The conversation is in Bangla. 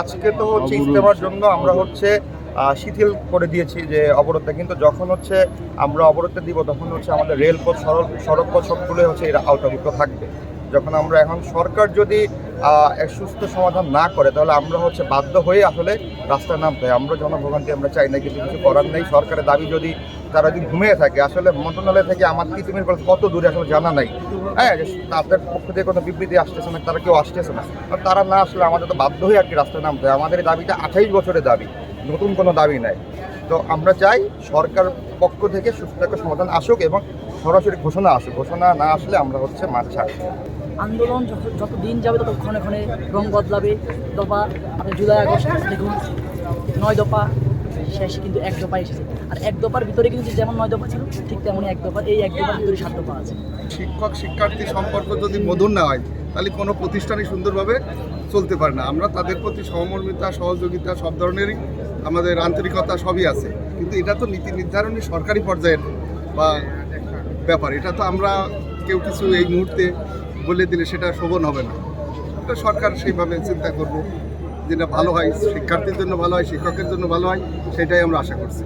আজকে তো হচ্ছে ইজতেমার জন্য আমরা হচ্ছে শিথিল করে দিয়েছি যে অবরোধটা, কিন্তু যখন হচ্ছে আমরা অবরোধটা দিব তখন হচ্ছে আমাদের রেলপথ সড়কপথ সবগুলো হচ্ছে এর আওতাভুক্ত থাকবে। যখন আমরা এখন সরকার যদি এক সুস্থ সমাধান না করে তাহলে আমরা হচ্ছে বাধ্য হয়ে আসলে রাস্তায় নামতে হয়। আমরা জনভোগান্তি আমরা চাই না, কিন্তু কিছু করার নেই। সরকারের দাবি যদি তারা যদি ঘুমিয়ে থাকে, আসলে মন্ত্রণালয় থেকে আমার তিতুমির কত দূরে আসলে জানা নাই। হ্যাঁ, তাদের পক্ষ থেকে কোনো বিবৃতি আসতেছে না, তারা কেউ আসতেছে না। তারা না আসলে আমাদের তো বাধ্য হয়ে আর কি রাস্তায় নামতে হয়। আমাদের এই দাবিটা 28 বছরের দাবি, নতুন কোনো দাবি নাই। তো আমরা চাই সরকার পক্ষ থেকে সুস্থ একটা সমাধান আসুক এবং সরাসরি ঘোষণা আসুক। ঘোষণা না আসলে আমরা হচ্ছে মাঠ ছাড়ব। আন্দোলন যত দিন যাবে তত ক্ষণে ক্ষণে রং বদলাবে। দফা আপনি জুলাই আগস্ট দেখুন, 9 দফা শেষ, কিন্তু 1 দফা এসেছে। আর 1 দফার ভিতরে কিন্তু যেমন 9 দফা ছিল ঠিক তেমনই 1 দফা, এই 1 দফার ভিতরে 7 দফা আছে। শিক্ষক শিক্ষার্থী সম্পর্ক যদি মধুর না হয় তাহলে কোনো প্রতিষ্ঠানই সুন্দরভাবে চলতে পারে না। আমরা তাদের প্রতি সহমর্মিতা, সহযোগিতা, সব ধরনেরই আমাদের আন্তরিকতা সবই আছে, কিন্তু এটা তো নীতি নির্ধারণী সরকারি পর্যায়ের বা ব্যাপার। এটা তো আমরা কেউ কিছু এই মুহূর্তে বলে দিলে সেটা শোভন হবে না। এটা সরকার সেইভাবে চিন্তা করব, যেটা ভালো হয়, শিক্ষার্থীর জন্য ভালো হয়, শিক্ষকের জন্য ভালো হয়, সেটাই আমরা আশা করছি।